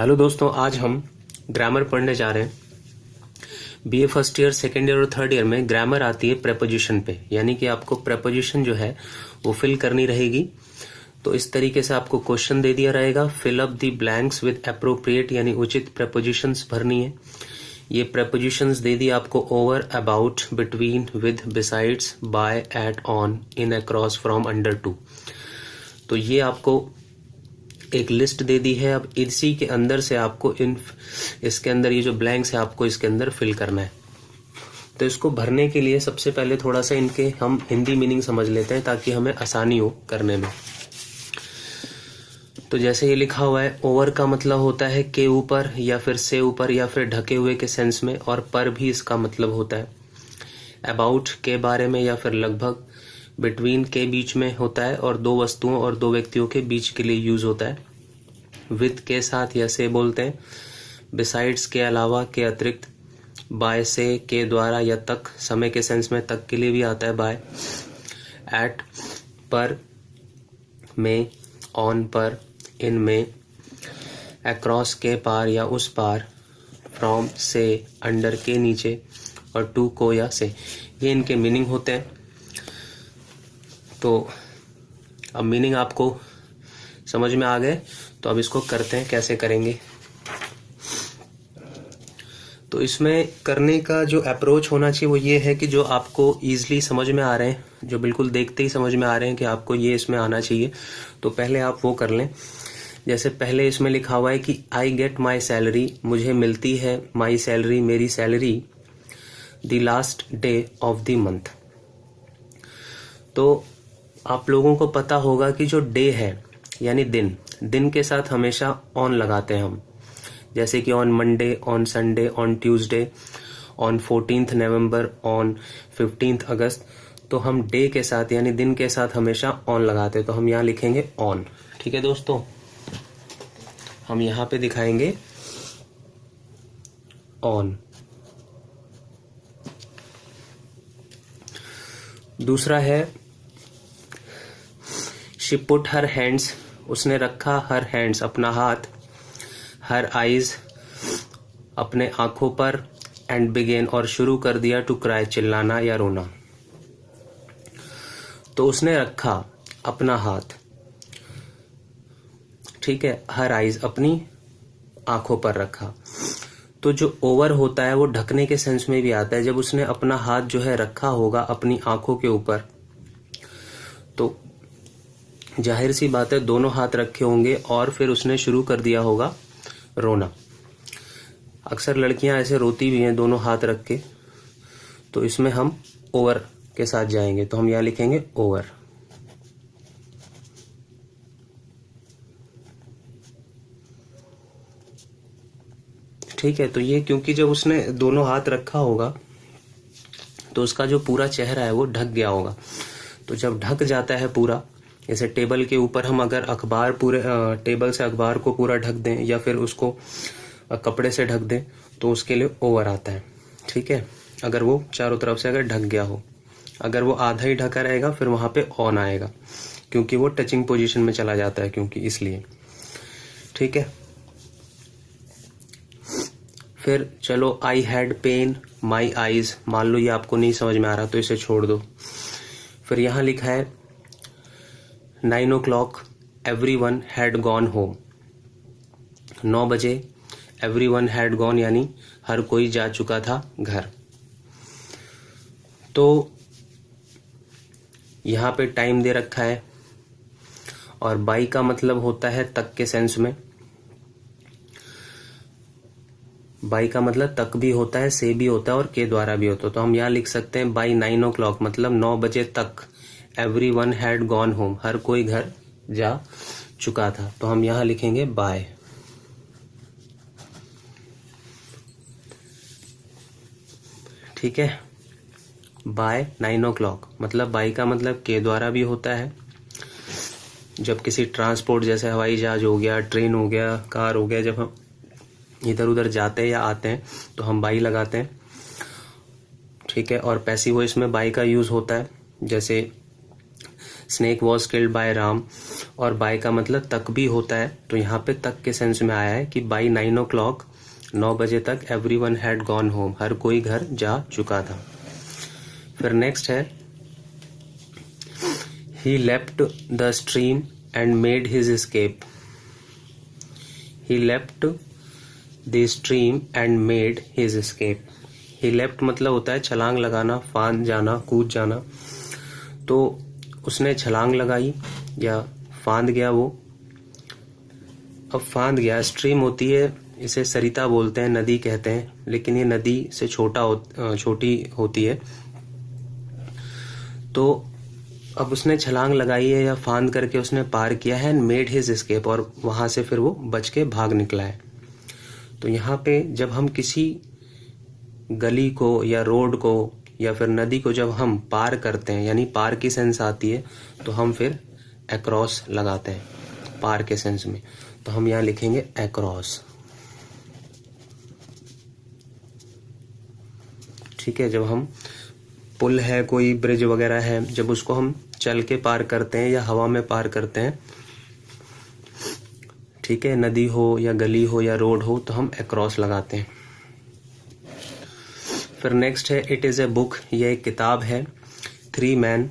Hello दोस्तों, आज हम ग्रामर पढ़ने जा रहे हैं। BA first year, second year और थर्ड ईयर में ग्रामर आती है प्रेपोजिशन पे, यानी कि आपको प्रेपोजिशन जो है वो फिल करनी रहेगी। तो इस तरीके से आपको क्वेश्चन दे दिया रहेगा, fill up the blanks with appropriate, यानी उचित प्रेपोजिशंस भरनी है। ये प्रेपोजिशंस दे दी आपको over, about, between, with, besides, by, at, on, in, across, from, under, to. तो ये आपको एक लिस्ट दे दी है। अब इसी के अंदर से आपको इसके अंदर ये जो ब्लैंक्स है आपको इसके अंदर फिल करना है। तो इसको भरने के लिए सबसे पहले थोड़ा सा इनके हम हिंदी मीनिंग समझ लेते हैं ताकि हमें आसानी हो करने में। तो जैसे ये लिखा हुआ है, ओवर का मतलब होता है के ऊपर या फिर से ऊपर या फिर ढके हुए के सेंस में, और पर भी इसका मतलब होता है। अबाउट के बारे में या फिर लगभग, बिटवीन के बीच में होता है और दो वस्तुओं और दो व्यक्तियों के बीच के लिए यूज होता है। विद के साथ या से बोलते हैं। बिसाइड्स के अलावा, के अतिरिक्त। बाय से के द्वारा या तक, समय के सेंस में तक के लिए भी आता है बाय। एट पर, में, ऑन पर, इन में। अक्रॉस के पार या उस पार। फ्रॉम से, अंडर के नीचे, और टू को या से। ये इनके मीनिंग होते हैं। तो अब मीनिंग आपको समझ में आ गए, तो अब इसको करते हैं, कैसे करेंगे। तो इसमें करने का जो अप्रोच होना चाहिए वो ये है कि जो आपको ईजिली समझ में आ रहे हैं, जो बिल्कुल देखते ही समझ में आ रहे हैं कि आपको ये इसमें आना चाहिए, तो पहले आप वो कर लें। जैसे पहले इसमें लिखा हुआ है कि आई गेट माई सैलरी, मुझे मिलती है माई सैलरी, मेरी salary, the last day of the month. तो आप लोगों को पता होगा कि जो डे है यानी दिन के साथ हमेशा ऑन लगाते हैं हम। जैसे कि on Monday, on Sunday, on Tuesday, on 14 November, on 15 अगस्त। तो हम डे के साथ यानी दिन के साथ हमेशा ऑन लगाते हैं, तो हम यहाँ लिखेंगे ऑन। ठीक है दोस्तों, हम यहाँ पे दिखाएंगे ऑन। दूसरा है शी पुट हर हैंड्स, उसने रखा हर हैंड्स अपना हाथ, हर आईज अपने आंखों पर, एंड बिगेन और शुरू कर दिया टू क्राई, चिल्लाना या रोना। तो उसने रखा अपना हाथ, ठीक है, हर आईज अपनी आंखों पर रखा। तो जो ओवर होता है वो ढकने के सेंस में भी आता है। जब उसने अपना हाथ जो है रखा होगा अपनी आंखों के ऊपर, तो जाहिर सी बात है दोनों हाथ रखे होंगे और फिर उसने शुरू कर दिया होगा रोना। अक्सर लड़कियां ऐसे रोती भी हैं दोनों हाथ रख के, तो इसमें हम ओवर के साथ जाएंगे, तो हम यहां लिखेंगे ओवर। ठीक है, तो ये क्योंकि जब उसने दोनों हाथ रखा होगा तो उसका जो पूरा चेहरा है वो ढक गया होगा। तो जब ढक जाता है पूरा, जैसे टेबल के ऊपर हम अगर अखबार पूरे टेबल से अखबार को पूरा ढक दें या फिर उसको कपड़े से ढक दें, तो उसके लिए ओवर आता है। ठीक है, अगर वो चारों तरफ से अगर ढक गया हो। अगर वो आधा ही ढका रहेगा फिर वहां पे ऑन आएगा, क्योंकि वो टचिंग पोजीशन में चला जाता है, क्योंकि इसलिए। ठीक है, फिर चलो I had pain my eyes, मान लो ये आपको नहीं समझ में आ रहा तो इसे छोड़ दो। फिर यहां लिखा है 9 o'clock everyone had gone home, 9 बजे everyone had gone यानी हर कोई जा चुका था घर। तो यहाँ पे टाइम दे रखा है, और बाई का मतलब होता है तक के सेंस में। बाई का मतलब तक भी होता है, से भी होता है और के द्वारा भी होता है। तो हम यहाँ लिख सकते हैं बाई 9 o'clock मतलब 9 बजे तक, everyone had gone home हर कोई घर जा चुका था। तो हम यहां लिखेंगे बाय। ठीक है, बाय 9 o'clock मतलब बाय का मतलब के द्वारा भी होता है। जब किसी ट्रांसपोर्ट जैसे हवाई जहाज हो गया, ट्रेन हो गया, कार हो गया, जब हम इधर उधर जाते हैं या आते हैं तो हम बाई लगाते हैं। ठीक है, और पैसिव वॉइस में बाई का यूज होता है। जैसे snake was killed by Ram, और बाय का मतलब तक भी होता है, तो यहाँ पे तक के सेंस में आया है कि बाय 9 o'clock 9 बजे तक एवरीवन हैड गॉन होम, हर कोई घर जा चुका था। फिर नेक्स्ट है he left the stream and made his escape. He left the stream and made his escape. He left मतलब होता है छलांग लगाना, फांद जाना, कूद जाना। तो उसने छलांग लगाई या फांद गया वो। अब फांद गया, स्ट्रीम होती है, इसे सरिता बोलते हैं, नदी कहते हैं, लेकिन ये नदी से छोटी होती है। तो अब उसने छलांग लगाई है या फांद करके उसने पार किया है, एंड मेड हिज एस्केप, और वहां से फिर वो बच के भाग निकला है। तो यहाँ पे जब हम किसी गली को या रोड को या फिर नदी को जब हम पार करते हैं, यानी पार की सेंस आती है, तो हम फिर अक्रॉस लगाते हैं पार के सेंस में। तो हम यहाँ लिखेंगे अक्रॉस। ठीक है, जब हम पुल है, कोई ब्रिज वगैरह है, जब उसको हम चल के पार करते हैं या हवा में पार करते हैं, ठीक है, नदी हो या गली हो या रोड हो, तो हम अक्रॉस लगाते हैं। फिर नेक्स्ट है इट इज़ ए बुक, यह एक किताब है, 3 men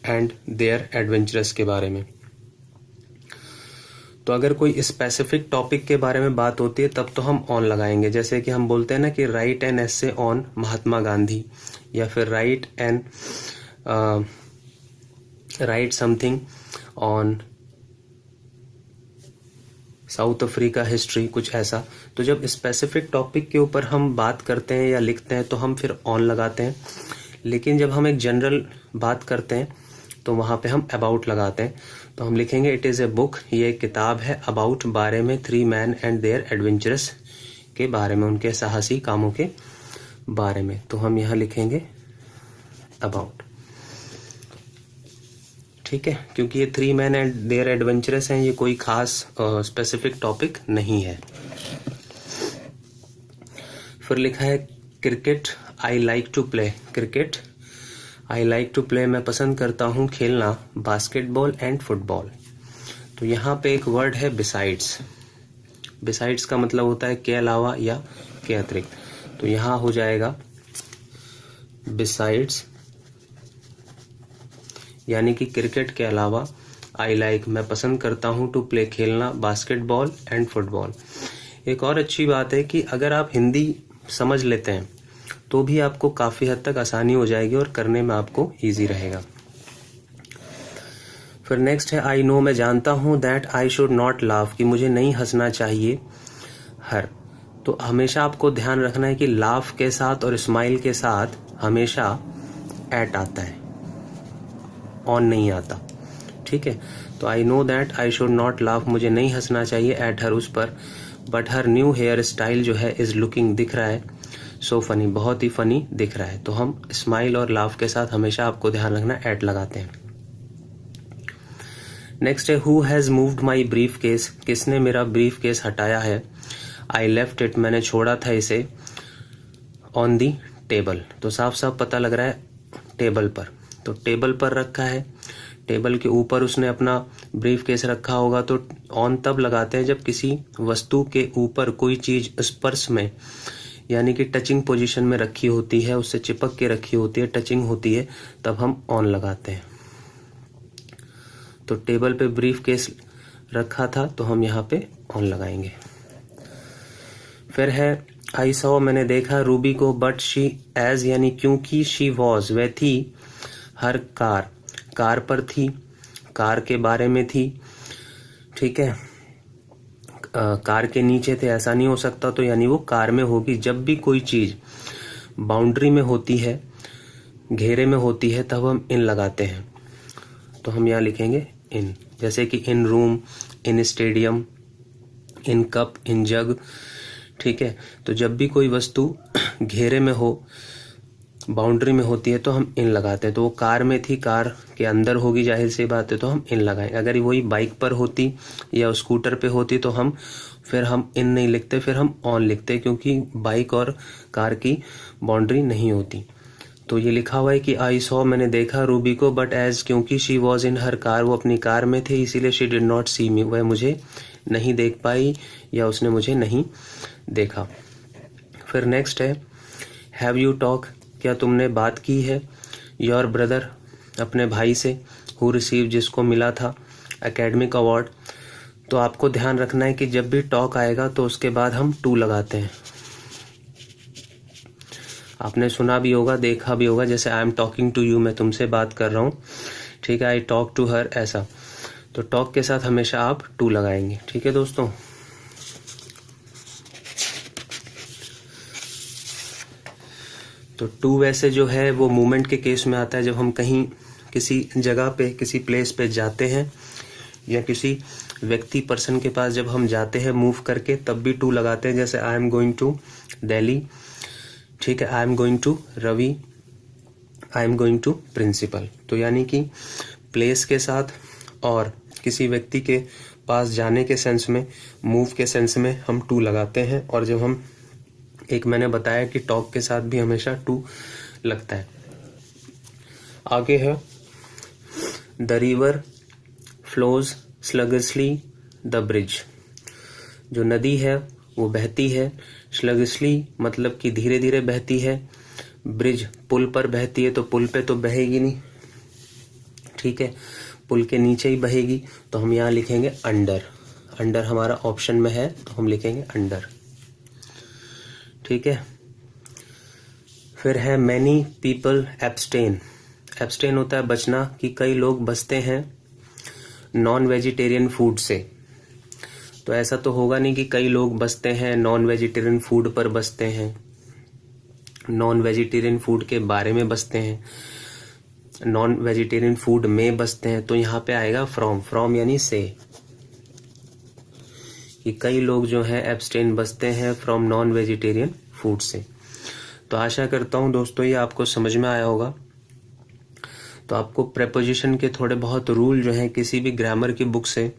एंड देयर एडवेंचरस के बारे में। तो अगर कोई स्पेसिफिक टॉपिक के बारे में बात होती है तब तो हम ऑन लगाएंगे, जैसे कि हम बोलते हैं ना कि right an essay on Mahatma Gandhi, या फिर right something on south Africa history, कुछ ऐसा। तो जब स्पेसिफिक टॉपिक के ऊपर हम बात करते हैं या लिखते हैं तो हम फिर ऑन लगाते हैं, लेकिन जब हम एक जनरल बात करते हैं तो वहाँ पे हम अबाउट लगाते हैं। तो हम लिखेंगे इट इज़ ए बुक, ये एक किताब है, अबाउट बारे में, 3 men एंड देयर एडवेंचरस के बारे में, उनके साहसी कामों के बारे में। तो हम यहाँ लिखेंगे अबाउट। ठीक है, क्योंकि ये 3 men एंड देयर एडवेंचरस हैं, ये कोई खास स्पेसिफिक टॉपिक नहीं है। फिर लिखा है cricket I like to play. Cricket I like to play, मैं पसंद करता हूँ खेलना, बास्केटबॉल एंड फुटबॉल। तो यहाँ पे एक वर्ड है बिसाइड्स। बिसाइड्स का मतलब होता है के अलावा या के अतिरिक्त। तो यहाँ हो जाएगा बिसाइड्स, यानी कि क्रिकेट के अलावा आई लाइक, मैं पसंद करता हूँ, टू प्ले खेलना, बास्केटबॉल एंड फुटबॉल। एक और अच्छी बात है कि अगर आप हिंदी समझ लेते हैं तो भी आपको काफ़ी हद तक आसानी हो जाएगी और करने में आपको ईजी रहेगा। फिर नेक्स्ट है आई नो, मैं जानता हूँ, that I should not laugh, कि मुझे नहीं हंसना चाहिए, हर। तो हमेशा आपको ध्यान रखना है कि लाफ के साथ और स्माइल के साथ हमेशा एट आता है, ऑन नहीं आता। ठीक है, तो I know that I should not laugh, मुझे नहीं हंसना चाहिए, एट हर, उस पर, but her new hair style जो है इज लुकिंग, दिख रहा है, सो फनी, बहुत ही फनी दिख रहा है। तो हम स्माइल और लाफ के साथ हमेशा आपको ध्यान रखना एट लगाते हैं। नेक्स्ट है who has moved my brief case, किसने मेरा ब्रीफ केस हटाया है, आई लेफ्ट इट, मैंने छोड़ा था इसे, ऑन दी टेबल। तो साफ साफ पता लग रहा है टेबल पर, तो टेबल पर रखा है, टेबल के ऊपर उसने अपना ब्रीफ केस रखा होगा। तो ऑन तब लगाते हैं जब किसी वस्तु के ऊपर कोई चीज स्पर्श में, यानी कि टचिंग पोजीशन में रखी होती है, उससे चिपक के रखी होती है, टचिंग होती है, तब हम ऑन लगाते हैं। तो टेबल पे ब्रीफ केस रखा था तो हम यहाँ पे ऑन लगाएंगे। फिर है आई सॉ, मैंने देखा, रूबी को, बट शी एज, यानी क्योंकि, शी वॉज, वह थी, हर कार, कार पर थी, कार के बारे में थी। ठीक है, कार के नीचे थे ऐसा नहीं हो सकता, तो यानी वो कार में होगी। जब भी कोई चीज बाउंड्री में होती है, घेरे में होती है, तब हम इन लगाते हैं। तो हम यहाँ लिखेंगे इन, जैसे कि in room, in stadium, in cup, in jug. ठीक है, तो जब भी कोई वस्तु घेरे में हो, बाउंड्री में होती है, तो हम इन लगाते हैं। तो वो कार में थी, कार के अंदर होगी, जाहिर सी बात है, तो हम इन लगाएं। अगर वही बाइक पर होती या स्कूटर पे होती तो हम इन नहीं लिखते, फिर हम ऑन लिखते, क्योंकि बाइक और कार की बाउंड्री नहीं होती। तो ये लिखा हुआ है कि आई सॉ, मैंने देखा रूबी को, बट एज, क्योंकि she was in her car, वो अपनी कार में थे, इसीलिए शी डिड नॉट सी मी, वह मुझे नहीं देख पाई या उसने मुझे नहीं देखा। फिर नेक्स्ट है हैव यू टॉक, क्या तुमने बात की है, योर ब्रदर, अपने भाई से, हु रिसीव, जिसको मिला था एकेडमिक अवार्ड। तो आपको ध्यान रखना है कि जब भी टॉक आएगा तो उसके बाद हम टू लगाते हैं। आपने सुना भी होगा, देखा भी होगा, जैसे I am talking to you, मैं तुमसे बात कर रहा हूँ, ठीक है, आई टॉक टू हर, ऐसा। तो टॉक के साथ हमेशा आप टू लगाएंगे, ठीक है दोस्तों। तो टू वैसे जो है वो मूवमेंट के केस में आता है, जब हम कहीं किसी जगह पे, किसी प्लेस पे जाते हैं या किसी व्यक्ति, पर्सन के पास जब हम जाते हैं मूव करके, तब भी टू लगाते हैं। जैसे I am going to Delhi, ठीक है, I am going to Ravi, I am going to principal. तो यानी कि प्लेस के साथ और किसी व्यक्ति के पास जाने के सेंस में, मूव के सेंस में हम टू लगाते हैं। और जब हम, एक मैंने बताया कि टॉक के साथ भी हमेशा टू लगता है। आगे है the river flows sluggishly the bridge, जो नदी है वो बहती है, स्लगसली मतलब कि धीरे धीरे बहती है, ब्रिज पुल पर बहती है, तो पुल पे तो बहेगी नहीं, ठीक है, पुल के नीचे ही बहेगी, तो हम यहाँ लिखेंगे अंडर। अंडर हमारा ऑप्शन में है तो हम लिखेंगे अंडर, ठीक है। फिर है मैनी पीपल एब्सटेन, एब्सटेन होता है बचना, कि कई लोग बचते हैं नॉन वेजिटेरियन फूड से। तो ऐसा तो होगा नहीं कि कई लोग बचते हैं नॉन वेजिटेरियन फूड पर बचते हैं, नॉन वेजिटेरियन फूड के बारे में बचते हैं, नॉन वेजिटेरियन फूड में बचते हैं। तो यहाँ पे आएगा फ्रॉम, फ्रॉम यानी से, कि कई लोग जो है एब्सटेन बचते हैं फ्रॉम नॉन वेजिटेरियन फूड से। तो आशा करता हूँ दोस्तों ये आपको समझ में आया होगा। तो आपको प्रेपोजिशन के थोड़े बहुत रूल जो हैं किसी भी ग्रामर की बुक से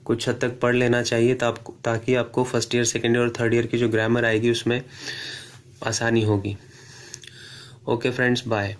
कुछ हद तक पढ़ लेना चाहिए, ताकि आपको फर्स्ट ईयर, सेकेंड ईयर और थर्ड ईयर की जो ग्रामर आएगी उसमें आसानी होगी। Okay friends, bye.